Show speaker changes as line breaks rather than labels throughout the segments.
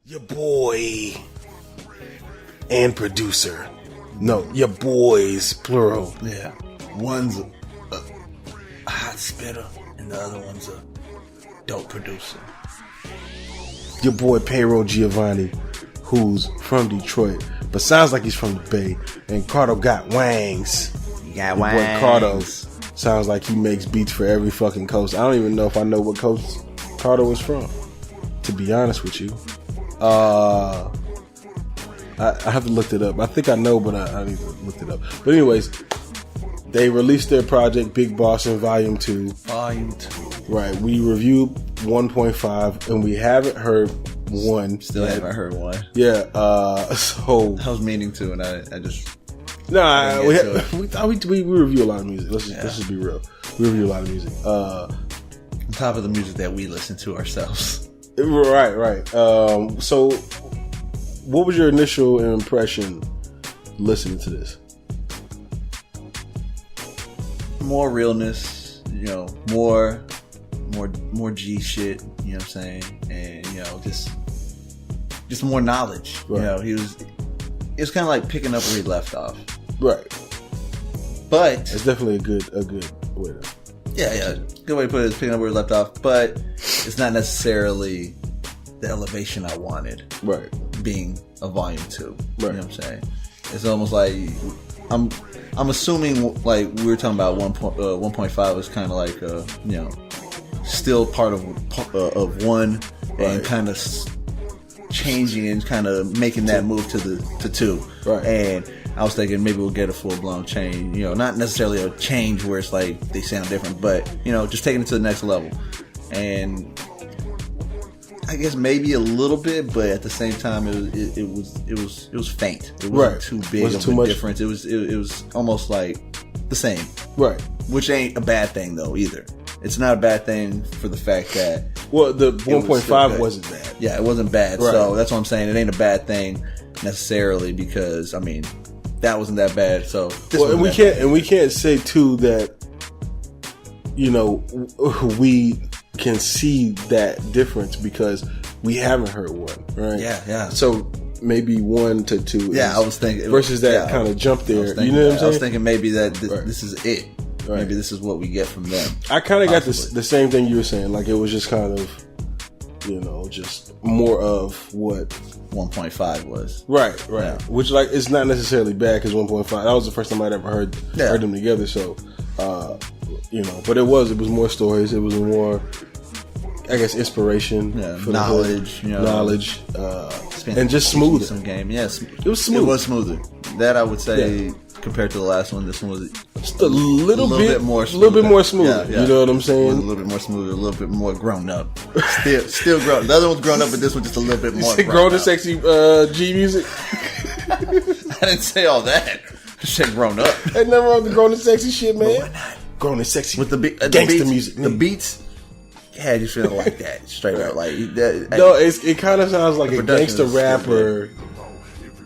Your boy and producer. No, your boys, plural.
Yeah. One's a hot spitter and the other one's a dope producer.
Your boy Payroll Giovanni, who's from Detroit, but sounds like he's from the Bay. And Cardo got wangs.
You got
Your
wangs.
boy Cardo sounds like he makes beats for every fucking coast. I don't even know if I know what coast Cardo is from, to be honest with you. I have to look it up. I think I know, but I need to look it up. But anyways, they released their project Big Bossin Volume 2.
Volume 2.
Right. We reviewed 1.5 and we haven't heard 1.
Still haven't heard 1.
Yeah. So
I was meaning to, and I just...
Nah, we review a lot of music. Let's just be real. We review a lot of music.
On top of the music that we listen to ourselves.
Right. So, what was your initial impression listening to this?
More realness, more G shit, you know what I'm saying? And, just more knowledge.
Right.
It was kind of like picking up where he left off.
Right.
But
it's definitely a good way to...
Yeah. Good way to put it is picking up where he left off, but it's not necessarily the elevation I wanted.
Right.
Being a volume 2.
Right.
You know what I'm saying? It's almost like I'm assuming like we were talking about 1.5 was kind of like still part of 1 and kind of changing and kind of making that move to 2.
Right.
And I was thinking maybe we'll get a full-blown change. Not necessarily a change where it's like they sound different, but, just taking it to the next level. And I guess maybe a little bit, but at the same time, it was faint. It wasn't too big of a difference. It was almost like the same.
Right.
Which ain't a bad thing, though, either. It's not a bad thing for the fact that...
Well, the 1.5 wasn't bad.
Yeah, it wasn't bad.
Right.
So that's what I'm saying. It ain't a bad thing necessarily because, that wasn't that bad. So
we can't say too that we can see that difference because we haven't heard 1, right?
Yeah.
So maybe 1 to 2.
Yeah, I was thinking
versus that kind of jump there. You know what I'm saying?
I was thinking maybe that this is it. Right. Maybe this is what we get from them.
I kind of got the same thing you were saying. Like it was just kind of, just more of what
1.5 was.
Right. Yeah. Which it's not necessarily bad because 1.5. That was the first time I'd ever heard them together. So, but it was more stories. It was more, I guess, inspiration, for
knowledge,
knowledge, and just smoother.
Some game, yes,
it was smooth.
It was smoother. That I would say compared to the last one, this one was
just a little bit more smooth.
A little bit more smooth.
Yeah. You know what I'm saying?
It was a little bit more smooth, a little bit more grown up. Still grown. The other one's grown up, but this one just a little bit more.
Grown and sexy G music.
I didn't say all that. I said grown up.
Ain't nothing wrong with the grown and sexy shit, man. Why not? Grown and sexy
with the
gangster music.
The beats. Yeah, I just feel like that straight up. Like
it kind of sounds like a gangster rapper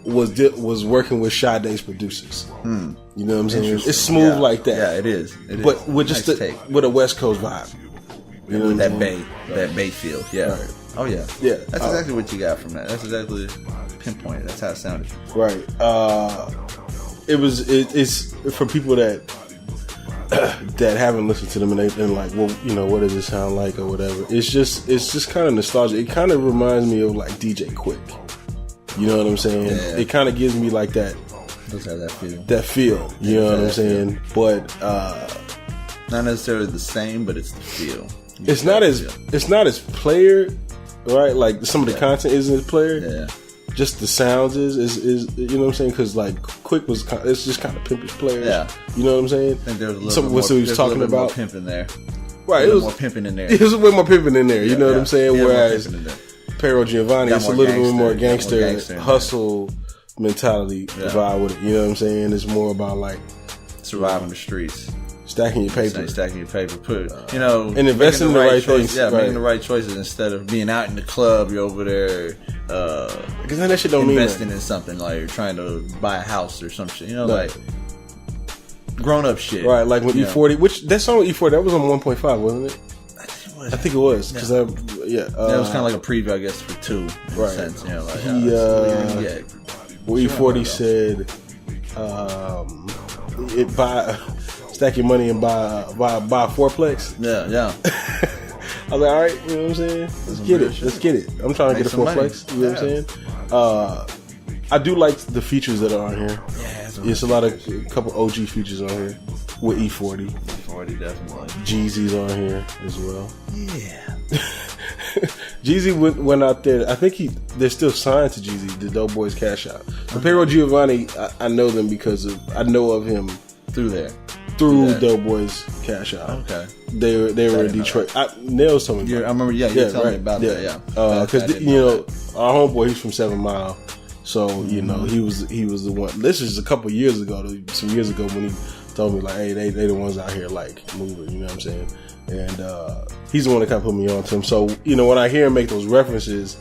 was working with Sade's producers. You know what I'm saying? It's smooth like that.
Yeah, it is.
But with just with a West Coast vibe.
You know that Bay feel. Yeah.
Right.
Oh yeah.
Yeah.
That's exactly what you got from that. That's exactly pinpointed. That's how it sounded.
Right. It's for people that haven't listened to them and they've been like, well, what does it sound like or whatever. It's just kind of nostalgic. It kind of reminds me of like DJ Quick. You know what I'm saying?
Yeah.
It kind of gives me like that.
Does have that feel.
That feel. You know what I'm saying? But
not necessarily the same, but it's the feel.
It's not as player, right? Like some of the content isn't as player.
Yeah.
Just the sounds is you know what I'm saying? Because like Quick it's just kind of pimpish players.
Yeah.
You know what I'm saying?
I think there was a little bit more,
he was talking about
more pimping there.
Right.
It was more pimping in there.
It was way more pimping in there. You know what I'm saying?
Yeah,
whereas Payroll Giovanni, it's a little bit more gangster
hustle
mentality vibe with it. You know what I'm saying? It's more about like
surviving the streets.
Stacking your paper.
And
investing in the right things.
Yeah, making the right choices instead of being out in the club. You're over there
because that shit don't
investing
mean
in something like you're trying to buy a house or some shit. Like grown up shit.
Right, like with E40, which that song with E40, that was on 1.5, wasn't it? I think it was because Yeah,
that was kind of like a preview, I guess, for 2 in a sense. You know, like
E40 said, stack your money and buy a fourplex.
Yeah.
I was like, all right, you know what I'm saying? Let's get it. I'm trying to get a fourplex. You know what I'm saying? I do like the features that are on here. Yeah, it's a couple OG features on here with E40.
E40 definitely.
Jeezy's on here as well.
Yeah.
Jeezy went out there. I think they're still signed to Jeezy, the Dope Boys Cashout. The Payroll Giovanni, I know them because I know of him
through
Dope Boys Cashout.
Okay.
They were in Detroit. Nails told me.
I remember. Yeah, you told me about that. Yeah.
Because our homeboy, he's from 7 Mile, so he was the one. This is a couple years ago, some years ago when he told me like, hey, they the ones out here like moving. You know what I'm saying? And he's the one that kind of put me on to him. So when I hear him make those references,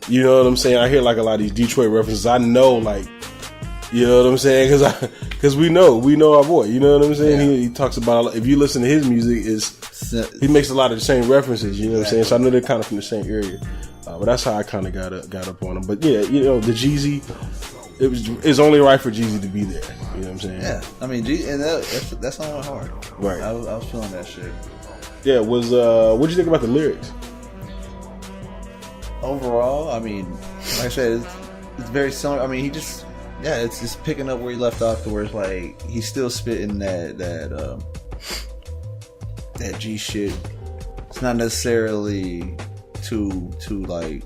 you know what I'm saying? I hear like a lot of these Detroit references. I know like. You know what I'm saying? Because we know our boy. You know what I'm saying? Yeah. He talks about, if you listen to his music, he makes a lot of the same references. You know what I'm saying? So I know they're kind of from the same area. But that's how I kind of got up on him. But yeah, the Jeezy, it's only right for Jeezy to be there. You know what I'm saying?
Yeah, I mean, and that's not hard.
Right.
I was feeling that shit.
Yeah. What'd you think about the lyrics?
Overall, I mean, like I said, it's very similar. I mean, he just. Yeah, it's just picking up where he left off, to where it's like he's still spitting that G shit. It's not necessarily too like.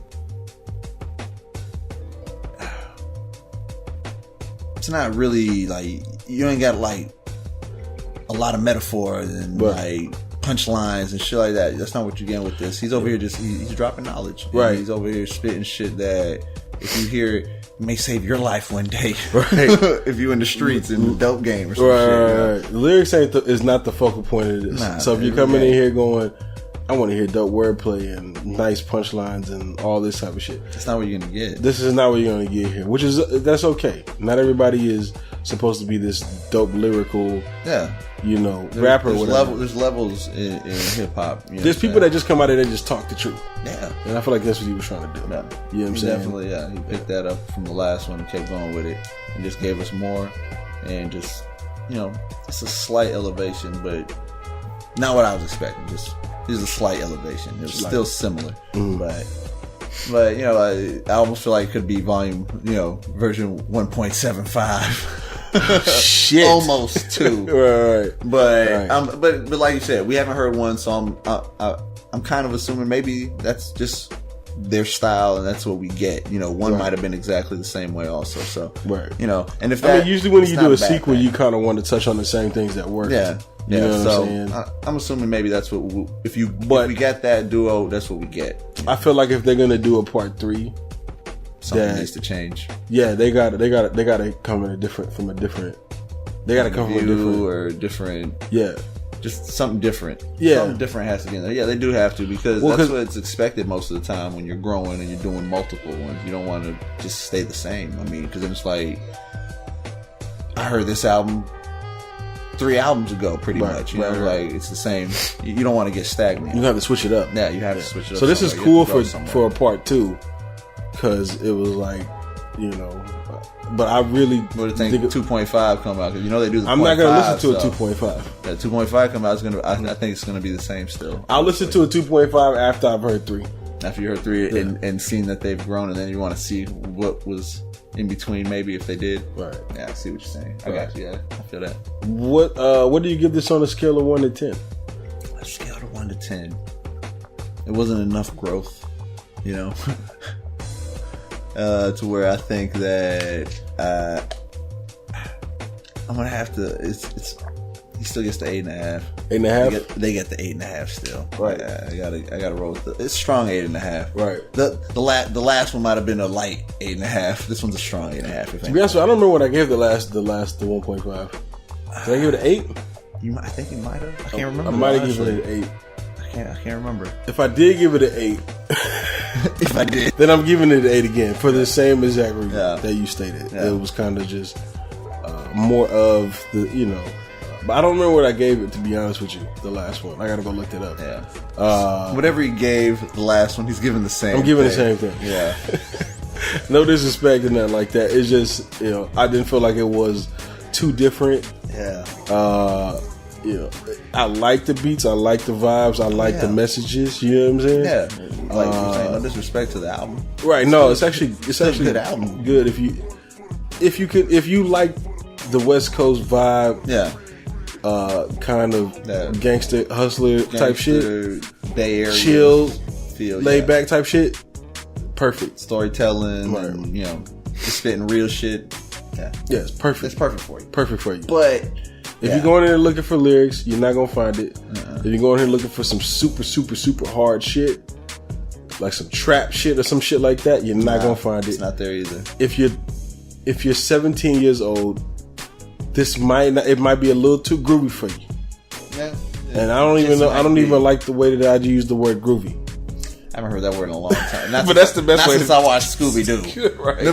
It's not really like you ain't got like a lot of metaphors and like punchlines and shit like that. That's not what you're getting with this. He's over here he's dropping knowledge.
Right.
He's over here spitting shit that if you hear it. May save your life one day,
right?
If you in the streets in the dope game or some
shit. Right. The lyrics is not the focal point of this. So if you're coming in here going, I want to hear dope wordplay and nice punchlines and all this type of shit.
That's not what you're gonna get.
This is not what you're gonna get here, that's okay. Not everybody is supposed to be this dope lyrical, rapper.
There's levels in hip hop.
There's people that just come out and they just talk the truth.
Yeah,
and I feel like that's what he was trying to do.
Yeah.
You know what I'm saying?
Definitely, yeah. He picked that up from the last one and kept going with it, and just gave us more, and just it's a slight elevation, but not what I was expecting. Just a slight elevation. It was still similar, but I almost feel like it could be version 1.75.
Shit,
almost 2.
Right.
But like you said, we haven't heard one, so I'm kind of assuming maybe that's just their style and that's what we get. One might have been exactly the same way also. So
right.
And if that,
usually when you do a sequel, you kind of want to touch on the same things that work.
Yeah.
You know what
so
I'm saying?
I'm assuming maybe that's what if we get that duo, that's what we get.
I feel like if they're gonna do a part 3,
something needs to change.
Yeah, they got to come in a different. They got to come from a different
or different.
Yeah,
just something different.
Yeah,
something different has to be in there. Yeah, they do have to because that's what's expected most of the time when you're growing and you're doing multiple ones. You don't want to just stay the same. I mean, because then it's like I heard this album 3 albums ago, pretty much. Like it's the same. You don't want to get stagnant.
You have to switch it up.
Yeah, you have to switch it up.
So this is cool for a part 2 because it was like, but I really
would think 2.5 come out because they do the.
I'm not gonna listen to a 2.5.
That 2.5 come out is gonna. I think it's gonna be the same still.
I'll listen to a 2.5 after I've heard 3.
After you heard 3 and seen that they've grown, and then you want to see what was in between, maybe if they did.
Right.
Yeah, I see what you're saying. I got you. Yeah, I feel that.
What do you give this on a scale of 1 to 10?
A scale of 1 to 10. It wasn't enough growth, to where I think that I'm gonna have to. He still gets the 8.5.
8.5.
They get the 8.5 still.
Right.
Yeah, I gotta roll with it's strong 8.5.
Right.
The last one might have been a light 8.5. This one's a strong 8.5.
To be honest, I don't remember what I gave the 1.5. Did I give it an 8?
I think you might have. I can't remember.
I might have given it an 8.
I can't remember.
If I did give it an 8,
if I did,
then I'm giving it an 8 again for the same exact reason that you stated. Yeah. It was kind of just more of the But I don't remember what I gave it, to be honest with you. The last one, I gotta go look it up.
Yeah. Whatever he gave the last one, he's giving the same.
I'm giving the same thing.
Yeah.
No disrespect or nothing like that. It's just, I didn't feel like it was too different.
Yeah.
I like the beats, I like the vibes, I like the messages. You know what I'm saying?
Yeah. Like you're saying, no disrespect to the album.
Right? No, it's actually
a good album.
Good if you like the West Coast vibe.
Yeah.
Kind of gangster hustler type shit,
Bay Area
chill,
feel,
laid back type shit. Perfect
storytelling, and just spitting real shit. Yeah,
it's perfect.
It's perfect for you.
Perfect for you.
But
if you're going in there looking for lyrics, you're not gonna find it. If you're going in here looking for some super, super, super hard shit, like some trap shit or some shit like that, you're not gonna find it.
It's not there either.
If you're 17 years old, it might be a little too groovy for you.
Yeah.
And I don't even like the way that I use the word groovy.
I haven't heard that word in a long time.
But that's the best way.
Since I watched Scooby Doo.
Right.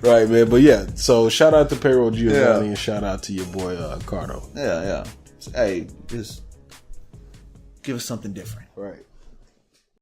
Right, man. But yeah, so shout out to Payroll Giovanni and shout out to your boy Cardo.
Yeah. Hey, just give us something different.
Right.